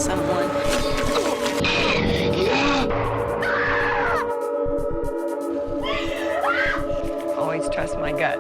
someone. Always trust my gut.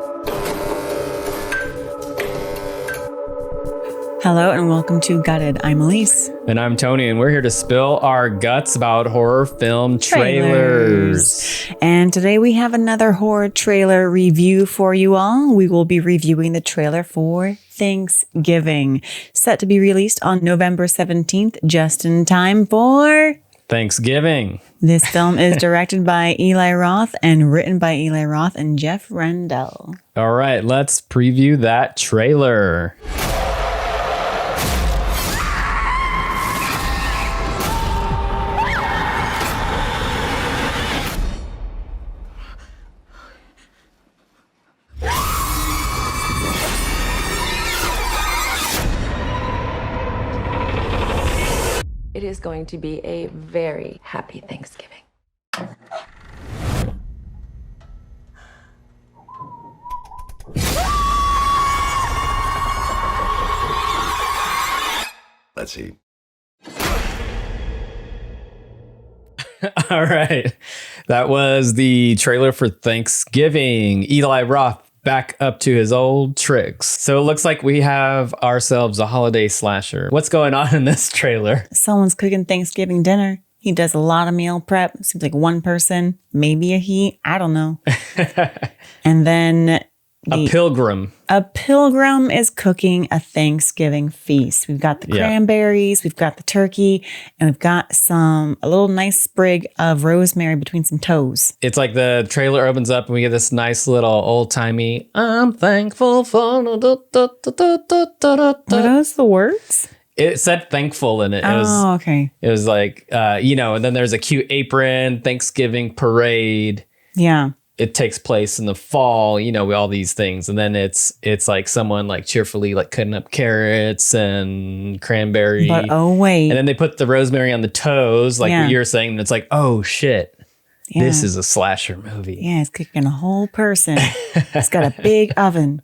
Hello and welcome to Gutted. I'm Aleece. And I'm Tony, and we're here to spill our guts about horror film trailers. And today we have another horror trailer review for you all. We will be reviewing the trailer for Thanksgiving, set to be released on November 17th, just in time for Thanksgiving. This film is directed by Eli Roth and written by Eli Roth and Jeff Rendell. All right, let's preview that trailer. It is going to be a very happy Thanksgiving. Let's eat. All right, that was the trailer for Thanksgiving. Eli Roth back up to his old tricks. So it looks like we have ourselves a holiday slasher. What's going on in this trailer? Someone's cooking Thanksgiving dinner. He does a lot of meal prep. Seems like one person, maybe a he. I don't know. And then A pilgrim is cooking a Thanksgiving feast. We've got the cranberries, we've got the turkey, and we've got a little nice sprig of rosemary between some toes. It's like the trailer opens up and we get this nice little old-timey, I'm thankful for... Were those the words? It said thankful in it. Okay. It was like, and then there's a cute apron, Thanksgiving parade. Yeah. It takes place in the fall, with all these things. And then it's like someone like cheerfully like cutting up carrots and cranberry. But oh wait. And then they put the rosemary on the toes, like what you were saying. And it's like, oh shit, this is a slasher movie. Yeah, it's cooking a whole person. It's got a big oven.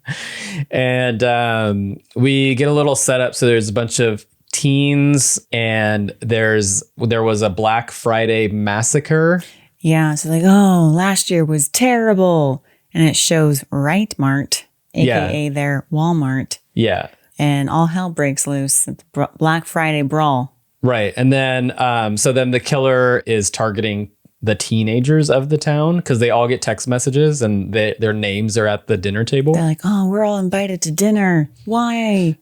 And we get a little setup. So there's a bunch of teens and there was a Black Friday massacre. Yeah, so like, last year was terrible. And it shows Right Mart, a.k.a. their Walmart. Yeah. And all hell breaks loose at the Black Friday brawl. Right. And then, so then the killer is targeting the teenagers of the town because they all get text messages and their names are at the dinner table. They're like, we're all invited to dinner. Why?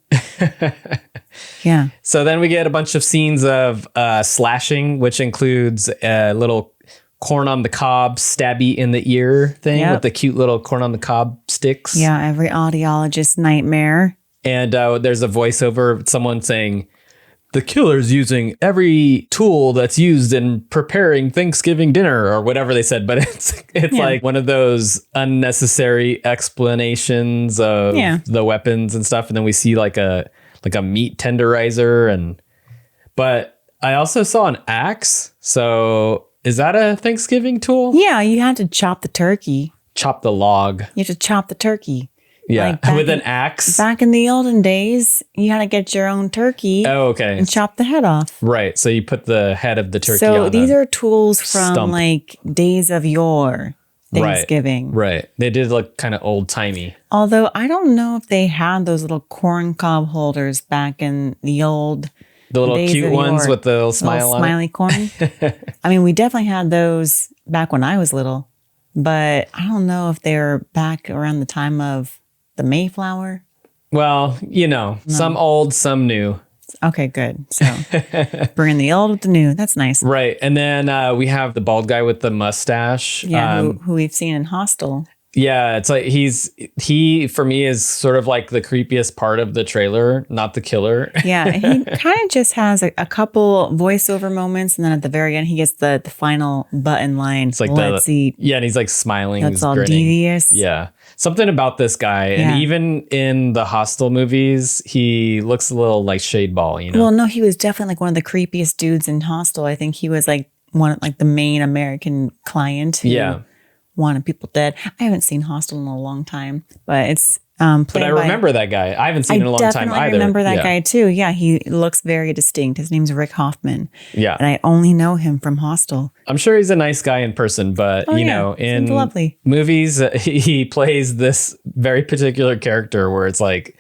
Yeah. So then we get a bunch of scenes of slashing, which includes a little corn on the cob, stabby in the ear thing with the cute little corn on the cob sticks. Yeah, every audiologist's nightmare. And there's a voiceover of someone saying, the killer's using every tool that's used in preparing Thanksgiving dinner or whatever they said. But it's like one of those unnecessary explanations of the weapons and stuff. And then we see like a meat tenderizer. But I also saw an axe. So is that a Thanksgiving tool? Yeah, you have to chop the turkey. Chop the log. You have to chop the turkey. Yeah, like with an axe. Back in the olden days, you had to get your own turkey. Oh, okay. And chop the head off. Right. So you put the head of the turkey on. So these are tools from stump. Like days of yore, Thanksgiving. Right. They did look kind of old timey. Although I don't know if they had those little corn cob holders back in the old. The little cute ones with the little smile on smiley it. corn. I mean, we definitely had those back when I was little, but I don't know if they were back around the time of the Mayflower. Well, some old, some new. Okay, good. So bringing the old with the new. That's nice. Right. And then we have the bald guy with the mustache. Yeah, who we've seen in Hostel. Yeah, it's like he for me is sort of like the creepiest part of the trailer, not the killer. Yeah, he kind of just has a couple voiceover moments, and then at the very end, he gets the final button line. It's like let's eat. Yeah, and he's like smiling. That's he's all grinning. devious. Yeah, something about this guy, and even in the Hostel movies, he looks a little like shade ball. Well, no, he was definitely like one of the creepiest dudes in Hostel. I think he was like the main American client. Who wanted people dead. I haven't seen Hostel in a long time, but it's But I remember that guy. I haven't seen him in a long time either. I remember that guy too. Yeah, he looks very distinct. His name's Rick Hoffman. Yeah. And I only know him from Hostel. I'm sure he's a nice guy in person, but you know, in movies, he plays this very particular character where it's like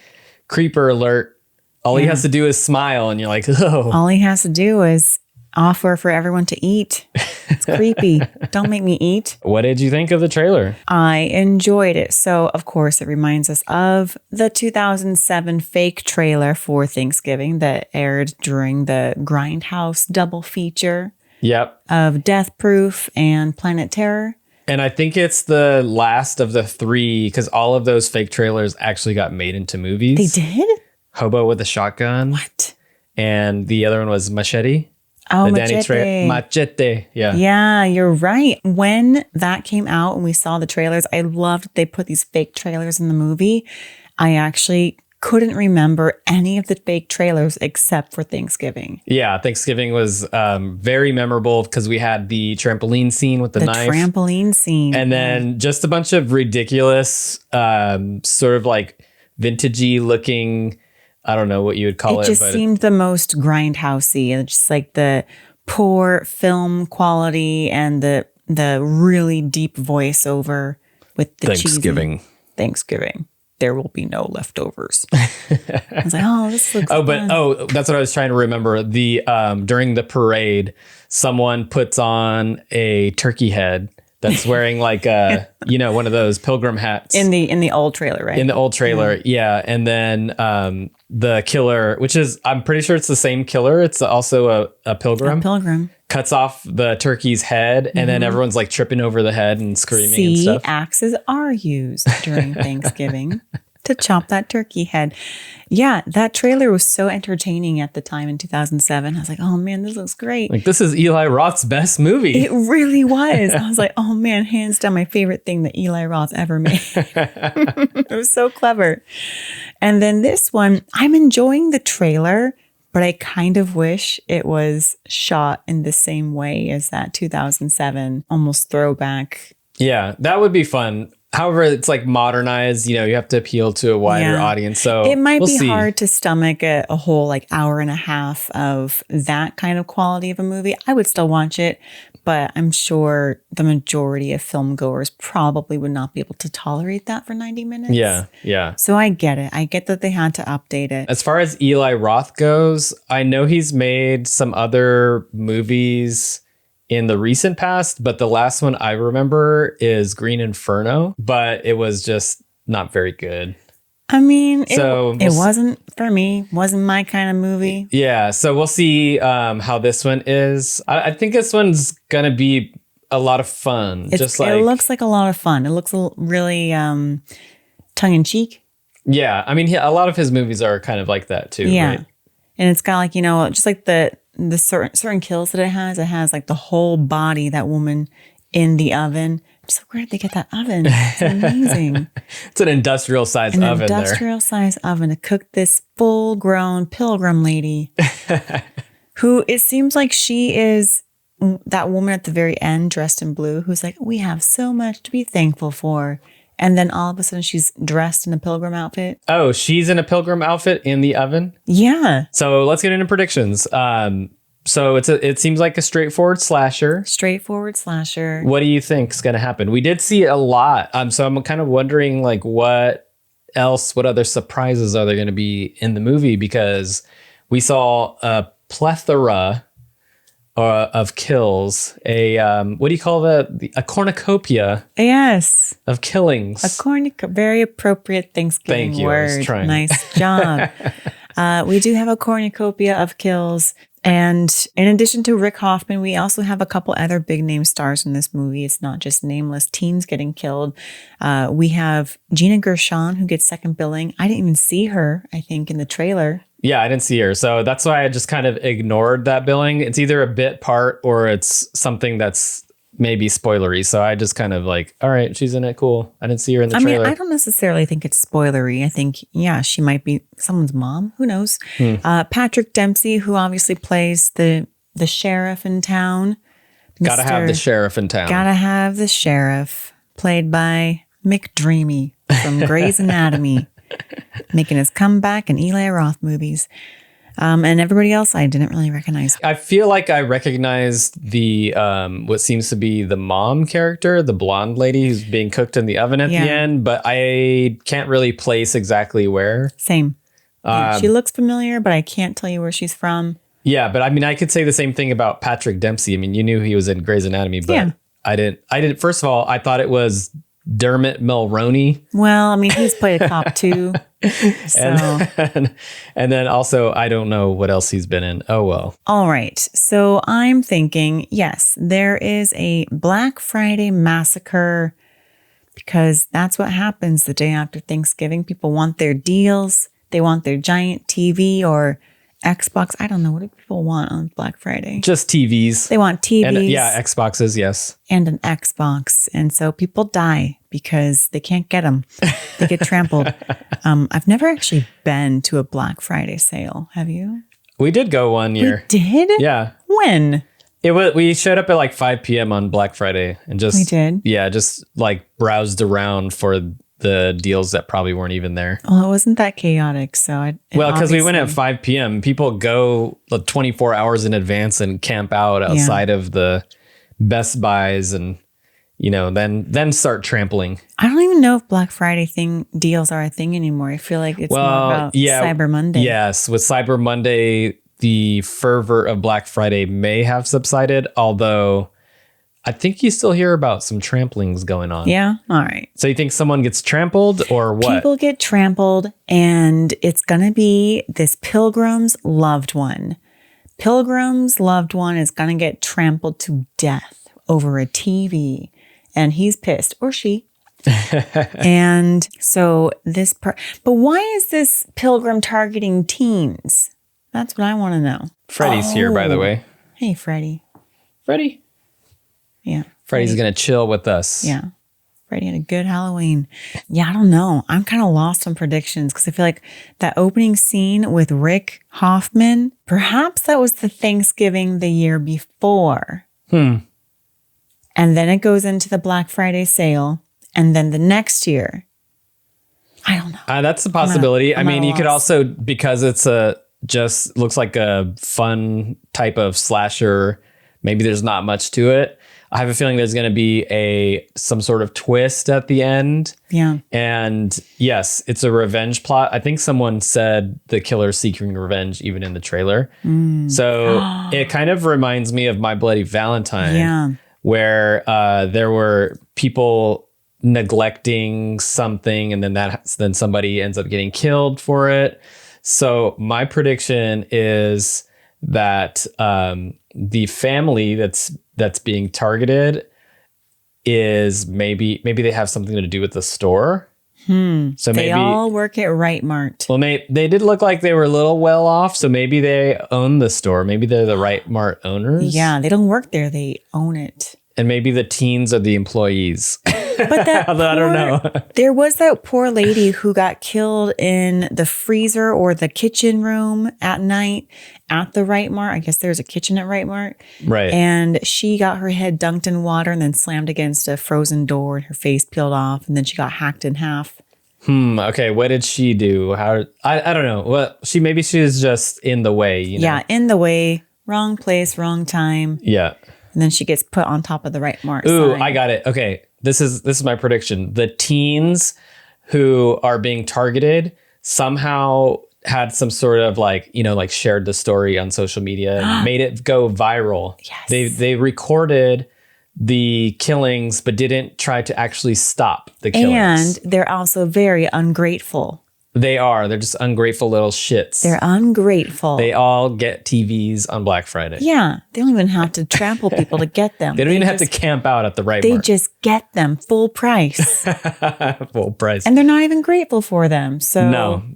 creeper alert. All he has to do is smile and you're like, oh. All he has to do is offer for everyone to eat. It's creepy. Don't make me eat. What did you think of the trailer? I enjoyed it. So, of course, it reminds us of the 2007 fake trailer for Thanksgiving that aired during the Grindhouse double feature. Yep. Of Death Proof and Planet Terror. And I think it's the last of the three because all of those fake trailers actually got made into movies. They did? Hobo with a Shotgun. What? And the other one was Machete. Oh, Machete. Machete. Yeah. Yeah, you're right. When that came out and we saw the trailers, I loved that they put these fake trailers in the movie. I actually couldn't remember any of the fake trailers except for Thanksgiving. Yeah, Thanksgiving was very memorable because we had the trampoline scene with the knife. The trampoline scene. And then just a bunch of ridiculous, sort of like vintagey looking, I don't know what you would call it. It just seemed the most grindhousey, and just like the poor film quality and the really deep voiceover with the Thanksgiving. Thanksgiving. There will be no leftovers. I was like, oh, this looks fun. That's what I was trying to remember. The during the parade, someone puts on a turkey head that's wearing like a, one of those pilgrim hats. In the old trailer, right? In the old trailer, yeah. And then the killer, which is, I'm pretty sure it's the same killer. It's also a pilgrim. A pilgrim. Cuts off the turkey's head, and then everyone's like tripping over the head and screaming and stuff. Axes are used during Thanksgiving to chop that turkey head. Yeah, that trailer was so entertaining at the time in 2007. I was like, oh man, this looks great. Like, this is Eli Roth's best movie. It really was. I was like, oh man, hands down my favorite thing that Eli Roth ever made. It was so clever. And then this one, I'm enjoying the trailer, but I kind of wish it was shot in the same way as that 2007 almost throwback. Yeah, that would be fun. However, it's like modernized, you have to appeal to a wider audience. So it might be hard to stomach a whole like hour and a half of that kind of quality of a movie. I would still watch it, but I'm sure the majority of film goers probably would not be able to tolerate that for 90 minutes. Yeah. So I get it. I get that they had to update it. As far as Eli Roth goes, I know he's made some other movies in the recent past, but the last one I remember is Green Inferno, but it was just not very good. I mean, it wasn't for me, wasn't my kind of movie. Yeah, so we'll see how this one is. I think this one's gonna be a lot of fun. It looks like a lot of fun. It looks really tongue-in-cheek. Yeah, I mean, a lot of his movies are kind of like that too. Yeah, right? And it's got like, just like the certain kills that it has like the whole body, that woman in the oven. So where did they get that oven? It's amazing. It's an industrial size oven there. An industrial size oven to cook this full grown pilgrim lady who it seems like she is that woman at the very end dressed in blue who's like, we have so much to be thankful for. And then all of a sudden she's dressed in a pilgrim outfit. Oh, she's in a pilgrim outfit in the oven? Yeah. So let's get into predictions. So it seems like a straightforward slasher. What do you think is going to happen? We did see a lot. So I'm kind of wondering like what other surprises are there going to be in the movie? Because we saw a plethora of kills, what do you call that? A cornucopia. Yes. Of killings. Very appropriate Thanksgiving Thank you. word. I was trying. Nice job. We do have a cornucopia of kills. And in addition to Rick Hoffman, we also have a couple other big name stars in this movie. It's not just nameless teens getting killed. We have Gina Gershon, who gets second billing. I didn't even see her, I think, in the trailer. Yeah, I didn't see her. So that's why I just kind of ignored that billing. It's either a bit part or it's something that's maybe spoilery. So I just kind of like, all right, she's in it. Cool. I didn't see her in the trailer. I don't necessarily think it's spoilery. I think, she might be someone's mom. Who knows? Patrick Dempsey, who obviously plays the sheriff in town. Gotta have the sheriff in town. Gotta have the sheriff, played by McDreamy. from Grey's Anatomy, making his comeback in Eli Roth movies. And everybody else I didn't really recognize. I feel like I recognized the what seems to be the mom character, the blonde lady who's being cooked in the oven at the end, but I can't really place exactly where. Same. She looks familiar, but I can't tell you where she's from. Yeah, but I mean, I could say the same thing about Patrick Dempsey. I mean, you knew he was in Grey's Anatomy, but I didn't. First of all, I thought it was Dermot Mulroney. Well, I mean, he's played a cop too. So. And then also, I don't know what else he's been in. Oh, well. All right. So I'm thinking, yes, there is a Black Friday massacre because that's what happens the day after Thanksgiving. People want their deals. They want their giant TV or Xbox. I don't know. What do people want on Black Friday? Just TVs. They want TVs. And, Xboxes, yes. And an Xbox. And so people die because they can't get them. They get trampled. I've never actually been to a Black Friday sale. Have you? We did go one year. We did? Yeah. When? We showed up at like 5 p.m. on Black Friday and just... We did? Yeah, just like browsed around for the deals that probably weren't even there. Well, it wasn't that chaotic, so because we went at 5 p.m. People go 24 hours in advance and camp out outside of the Best Buys and, then start trampling. I don't even know if Black Friday deals are a thing anymore. I feel like it's more about Cyber Monday. Yes, with Cyber Monday, the fervor of Black Friday may have subsided, although I think you still hear about some tramplings going on. Yeah? All right. So you think someone gets trampled or what? People get trampled, and it's going to be this pilgrim's loved one. Pilgrim's loved one is going to get trampled to death over a TV, and he's pissed, or she. And so but why is this pilgrim targeting teens? That's what I want to know. Freddie's here, by the way. Hey, Freddie. Freddie? Yeah. Freddie's going to chill with us. Yeah. Freddie had a good Halloween. Yeah, I don't know. I'm kind of lost on predictions because I feel like that opening scene with Rick Hoffman, perhaps that was the Thanksgiving the year before. And then it goes into the Black Friday sale. And then the next year, I don't know. That's a possibility. I mean, you could also, because it's just looks like a fun type of slasher, maybe there's not much to it. I have a feeling there's going to be some sort of twist at the end. Yeah. And yes, it's a revenge plot. I think someone said the killer's seeking revenge even in the trailer. So it kind of reminds me of My Bloody Valentine, where there were people neglecting something and then somebody ends up getting killed for it. So my prediction is that the family that's being targeted is maybe they have something to do with the store. So they all work at Right Mart. Well, they did look like they were a little well off. So maybe they own the store. Maybe they're the Right Mart owners. Yeah, they don't work there. They own it. And maybe the teens are the employees. But that I don't know. There was that poor lady who got killed in the freezer or the kitchen room at night at the Right Mart. I guess there's a kitchen at Right Mart. Right. And she got her head dunked in water and then slammed against a frozen door and her face peeled off. And then she got hacked in half. Okay. What did she do? I don't know. Well, maybe she was just in the way. Yeah, in the way. Wrong place, wrong time. Yeah. And then she gets put on top of the Right Mart. Ooh, sign. I got it. Okay. This is my prediction. The teens who are being targeted somehow had some sort of shared the story on social media and made it go viral. Yes. They recorded the killings but didn't try to actually stop the killings. And they're also very ungrateful. They're just ungrateful little shits. They're ungrateful. They all get TVs on Black Friday. Yeah. They don't even have to trample people to get them. They don't even have to camp out at the Right They Mart. just get them full price. Full price. And they're not even grateful for them. So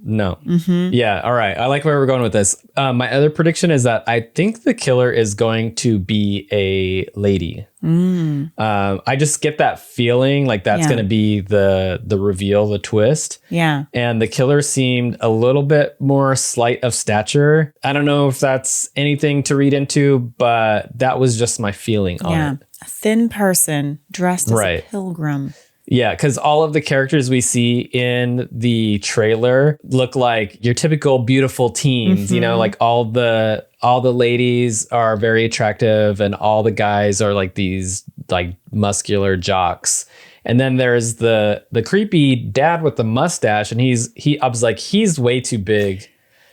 No. Yeah. All right. I like where we're going with this. My other prediction is that I think the killer is going to be a lady. I just get that feeling like that's going to be the reveal, the twist. Yeah. And the killer seemed a little bit more slight of stature. I don't know if that's anything to read into, but that was just my feeling on it. A thin person dressed as a pilgrim. Yeah, because all of the characters we see in the trailer look like your typical beautiful teens. You know, like all the ladies are very attractive, and all the guys are like these like muscular jocks. And then there's the creepy dad with the mustache, and I was like, he's way too big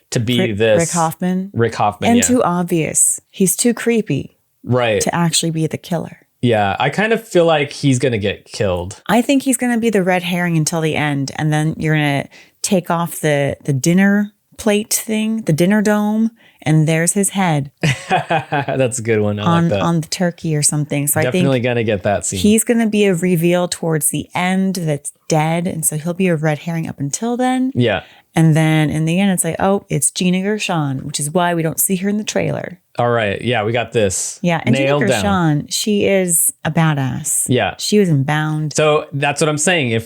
to be this Rick Hoffman. And And too obvious. He's too creepy right to actually be the killer. Yeah, I kind of feel like he's gonna get killed. I think he's going to be the red herring until the end. And then you're going to take off the dinner plate thing, the dinner dome, and there's his head. That's a good one. I like that. On the turkey or something. So Definitely I think gonna get that scene. he's going to be a reveal towards the end that's dead. And so he'll be a red herring up until then. Yeah. And then in the end, it's like, oh, it's Gina Gershon, which is why we don't see her in the trailer. All right. Yeah, we got this. Yeah. And nailed Gina down. Gershon, she is a badass. Yeah. She was in Bound. So that's what I'm saying.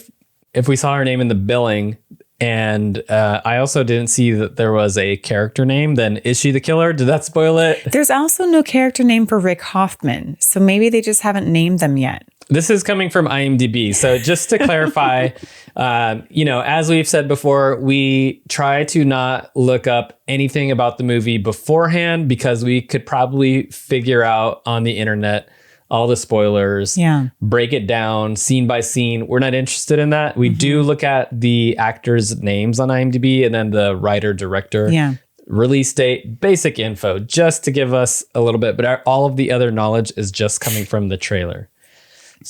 If we saw her name in the billing, and I also didn't see that there was a character name, then is she the killer? Did that spoil it? There's also no character name for Rick Hoffman. So maybe they just haven't named them yet. This is coming from IMDb. So just to clarify, as we've said before, we try to not look up anything about the movie beforehand because we could probably figure out on the internet all the spoilers, break it down scene by scene. We're not interested in that. We do look at the actors' names on IMDb and then the writer, director, release date, basic info, just to give us a little bit. But all of the other knowledge is just coming from the trailer.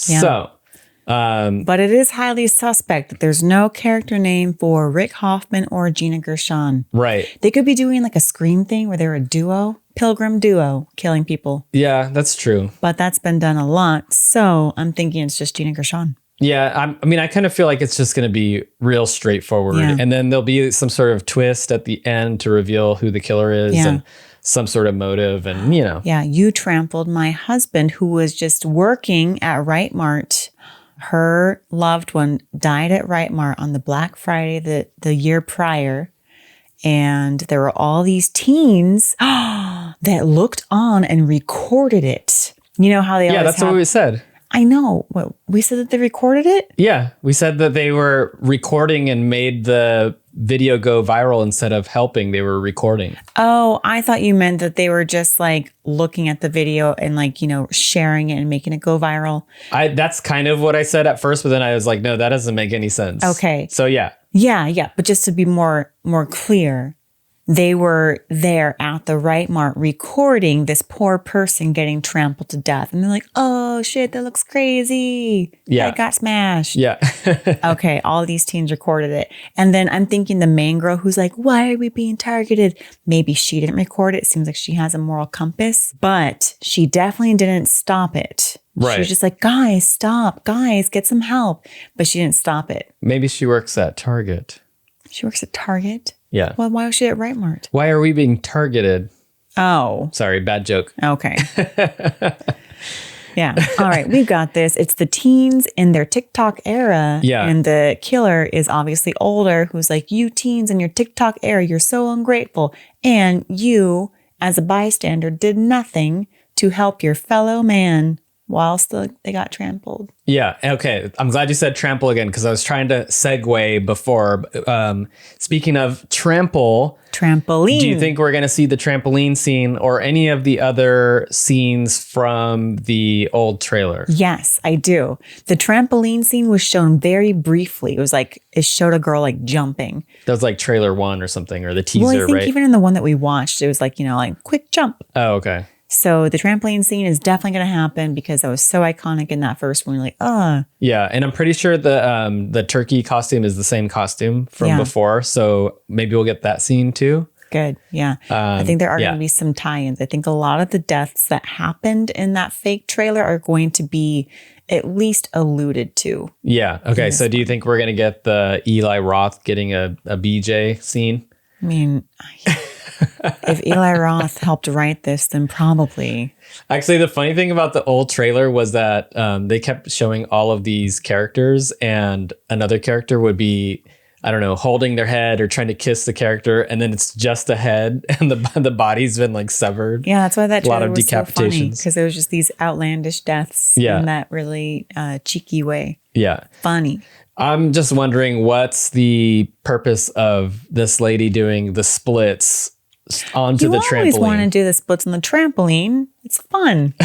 Yeah. So, but it is highly suspect that there's no character name for Rick Hoffman or Gina Gershon. right. They could be doing like a Scream thing where they're a duo, pilgrim duo, killing people. Yeah, that's true. But that's been done a lot. So I'm thinking it's just Gina Gershon. Yeah, I kind of feel like it's just going to be real straightforward. Yeah. And then there'll be some sort of twist at the end to reveal who the killer is and some sort of motive and, Yeah, you trampled my husband who was just working at Right Mart. Her loved one died at Right Mart on the Black Friday the year prior. And there were all these teens that looked on and recorded it. You know how they always that's have, what we said. I know. What, we said that they recorded it? Yeah, we said that they were recording and made the video go viral instead of helping. They were recording. Oh, I thought you meant that they were just like looking at the video and like, sharing it and making it go viral. That's kind of what I said at first, but then I was like, no, that doesn't make any sense. Okay. So yeah. Yeah. But just to be more clear, they were there at the Right Mart recording this poor person getting trampled to death. And they're like, oh shit, that looks crazy. Yeah. It got smashed. Yeah. Okay. All these teens recorded it. And then I'm thinking the main girl who's like, why are we being targeted? Maybe she didn't record it. It seems like she has a moral compass, but she definitely didn't stop it. Right. She was just like, guys, stop. Guys, get some help. But she didn't stop it. Maybe she works at Target. She works at Target? Yeah. Well, why was she at Right Mart? Why are we being targeted? Oh. Sorry, bad joke. Okay. Yeah. All right. We've got this. It's the teens in their TikTok era. Yeah. And the killer is obviously older, who's like, you teens in your TikTok era, you're so ungrateful. And you, as a bystander, did nothing to help your fellow man whilst they got trampled. Yeah. Okay. I'm glad you said trample again because I was trying to segue before. Speaking of Trampoline. do you think we're going to see the trampoline scene or any of the other scenes from the old trailer? Yes, I do. The trampoline scene was shown very briefly. It was like, it showed a girl like jumping. That was like trailer 1 or something, or the teaser, Well, I think right? even in the one that we watched, it was like, like quick jump. Oh, okay. So the trampoline scene is definitely going to happen because that was so iconic in that first one. You're like, Yeah, and I'm pretty sure the turkey costume is the same costume from before, so maybe we'll get that scene too. Good. Yeah. I think there are yeah. going to be some tie-ins. I think a lot of the deaths that happened in that fake trailer are going to be at least alluded to. Yeah. Okay. So do you think we're going to get the Eli Roth getting a BJ scene? I mean, if Eli Roth helped write this, then probably. Actually, the funny thing about the old trailer was that they kept showing all of these characters, and another character would be, I don't know, holding their head or trying to kiss the character, and then it's just a head, and the body's been like severed. Yeah, that's why that A lot trailer of was so funny, decapitations. because there was just these outlandish deaths Yeah. in that really cheeky way. Yeah. Funny. I'm just wondering what's the purpose of this lady doing the splits onto the You always want to trampoline. do the splits on the trampoline. It's fun.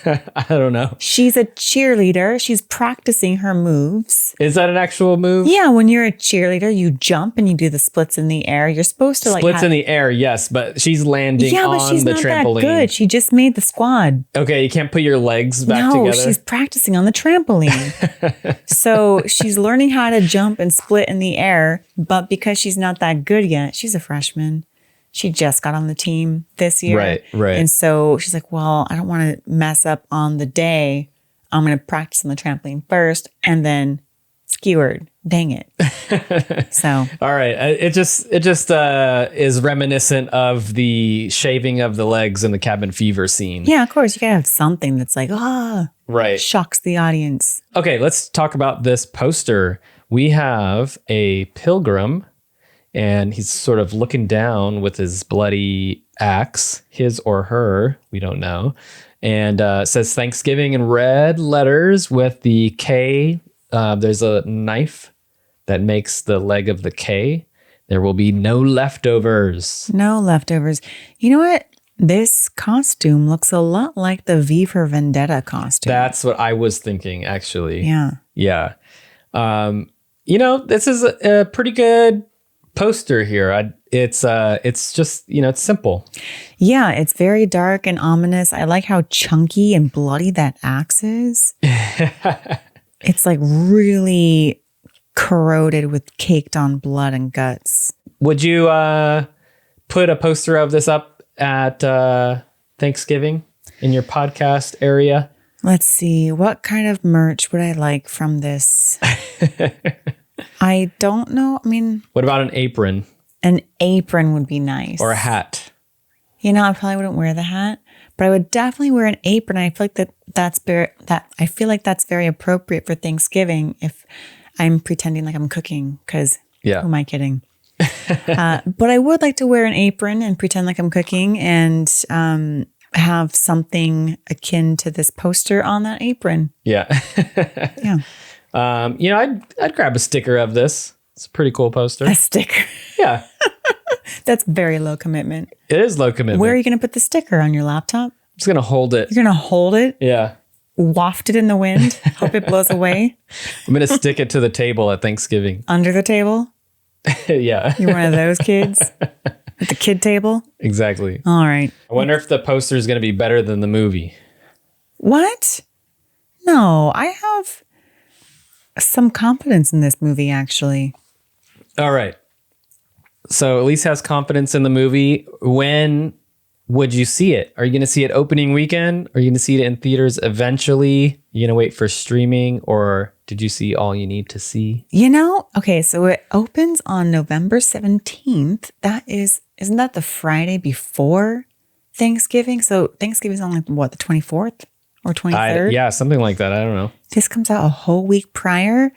I don't know. She's a cheerleader. She's practicing her moves. Is that an actual move? Yeah, when you're a cheerleader, you jump and you do the splits in the air. You're supposed to Splits in the air, yes, but she's landing yeah, but on she's the not trampoline. that good. She just made the squad. Okay, you can't put your legs back No, together. she's practicing on the trampoline. So she's learning how to jump and split in the air, but because she's not that good yet, she's a freshman. She just got on the team this year. Right. And so she's like, well, I don't want to mess up on the day. I'm going to practice on the trampoline first and then skewered. Dang it. So. All right. It just is reminiscent of the shaving of the legs in the Cabin Fever scene. Yeah, of course. You got to have something that's like, Right. shocks the audience. Okay, let's talk about this poster. We have a pilgrim, and he's sort of looking down with his bloody axe, his or her, we don't know. And it says Thanksgiving in red letters with the K. There's a knife that makes the leg of the K. There will be no leftovers. No leftovers. You know what? This costume looks a lot like the V for Vendetta costume. That's what I was thinking, actually. Yeah. Yeah. This is a pretty good poster here. It's just, it's simple. Yeah, it's very dark and ominous. I like how chunky and bloody that axe is. It's like really corroded with caked on blood and guts. Would you put a poster of this up at Thanksgiving in your podcast area? Let's see. What kind of merch would I like from this? I don't know. I mean, What about an apron an apron would be nice. or a hat? You know, I probably wouldn't wear the hat, but I would definitely wear an apron. I feel like that's very appropriate for Thanksgiving if I'm pretending like I'm cooking, because who am I kidding? But I would like to wear an apron and pretend like I'm cooking and have something akin to this poster on that apron. Yeah. Yeah. I'd grab a sticker of this. It's a pretty cool poster. A sticker. Yeah. That's very low commitment. It is low commitment. Where are you going to put the sticker? On your laptop? I'm just going to hold it. You're going to hold it, Yeah. waft it in the wind, hope it blows away I'm going to stick it to the table at Thanksgiving. under the table. Yeah. You're one of those kids at the kid table. Exactly. All right. I wonder if the poster is going to be better than the movie. What? No, I have some confidence in this movie, actually. All right. So Aleece has confidence in the movie. When would you see it? Are you going to see it opening weekend? Are you going to see it in theaters eventually? Are you going to wait for streaming, or did you see all you need to see? Okay, so it opens on November 17th. Isn't that the Friday before Thanksgiving? So Thanksgiving is on the 24th or 23rd? Yeah, something like that. I don't know. This comes out a whole week prior.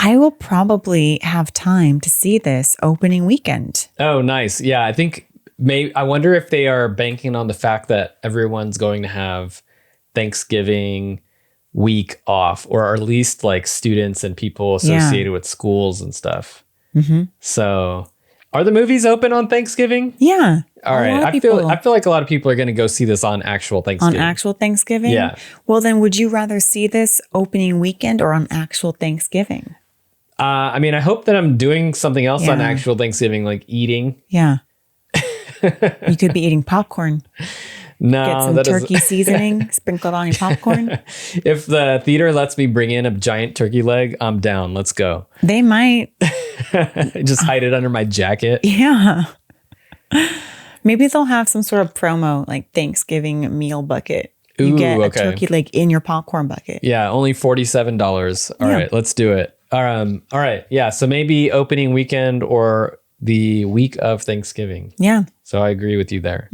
I will probably have time to see this opening weekend. Oh, nice. Yeah, I think I wonder if they are banking on the fact that everyone's going to have Thanksgiving week off, or at least like students and people associated with schools and stuff. Mm-hmm. So are the movies open on Thanksgiving? Yeah. All right. I feel like a lot of people are going to go see this on actual Thanksgiving. On actual Thanksgiving? Yeah. Well, then would you rather see this opening weekend or on actual Thanksgiving? I hope that I'm doing something else on Yeah. actual Thanksgiving, like eating. Yeah. You could be eating popcorn. No, Get some that turkey seasoning sprinkled on your popcorn. If the theater lets me bring in a giant turkey leg, I'm down. Let's go. They might. Just hide it under my jacket. Yeah. Maybe they'll have some sort of promo, like Thanksgiving meal bucket. You Ooh, get a okay. turkey leg in your popcorn bucket. Yeah, only $47. All Yeah. right, let's do it. All right. Yeah, so maybe opening weekend or the week of Thanksgiving. Yeah. So I agree with you there.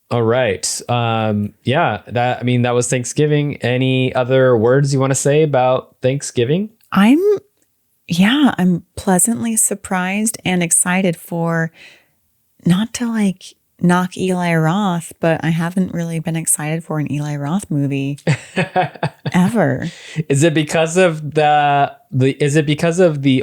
All right. That was Thanksgiving. Any other words you want to say about Thanksgiving? I'm pleasantly surprised and excited for not to knock Eli Roth, but I haven't really been excited for an Eli Roth movie ever. Is it because of the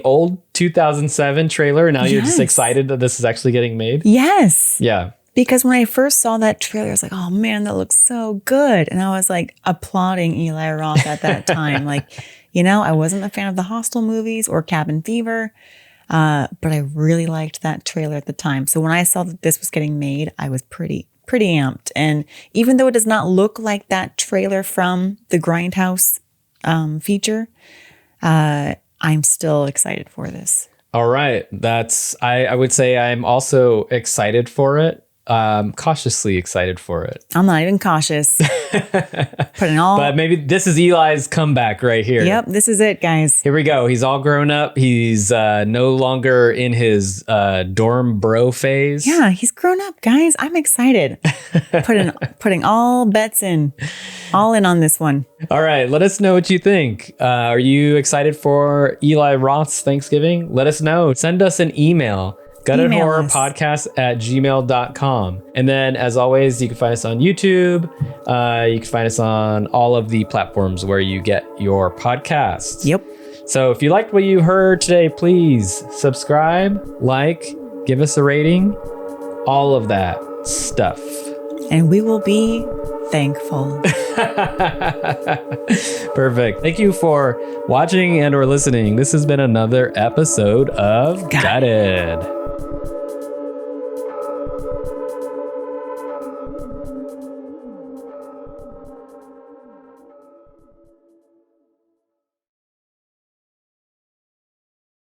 old 2007 trailer? Now you're just Yes. excited that this is actually getting made? Yes. Yeah. Because when I first saw that trailer, I was like, oh man, that looks so good. And I was like applauding Eli Roth at that time. Like, I wasn't a fan of the Hostel movies or Cabin Fever, but I really liked that trailer at the time. So when I saw that this was getting made, I was pretty amped. And even though it does not look like that trailer from the Grindhouse feature, I'm still excited for this. All right. I would say I'm also excited for it. Cautiously excited for it. I'm not even cautious. Putting all. But maybe this is Eli's comeback right here. Yep, this is it, guys. Here we go. He's all grown up. He's no longer in his dorm bro phase. Yeah, he's grown up, guys. I'm excited. Putting all bets in, all in on this one. All right. Let us know what you think. Are you excited for Eli Roth's Thanksgiving? Let us know. Send us an email. gutedhorrorpodcast@gmail.com. And then, as always, you can find us on YouTube. You can find us on all of the platforms where you get your podcasts. Yep. So if you liked what you heard today, please subscribe, give us a rating, all of that stuff. And we will be thankful. Perfect. Thank you for watching and or listening. This has been another episode of Gutted.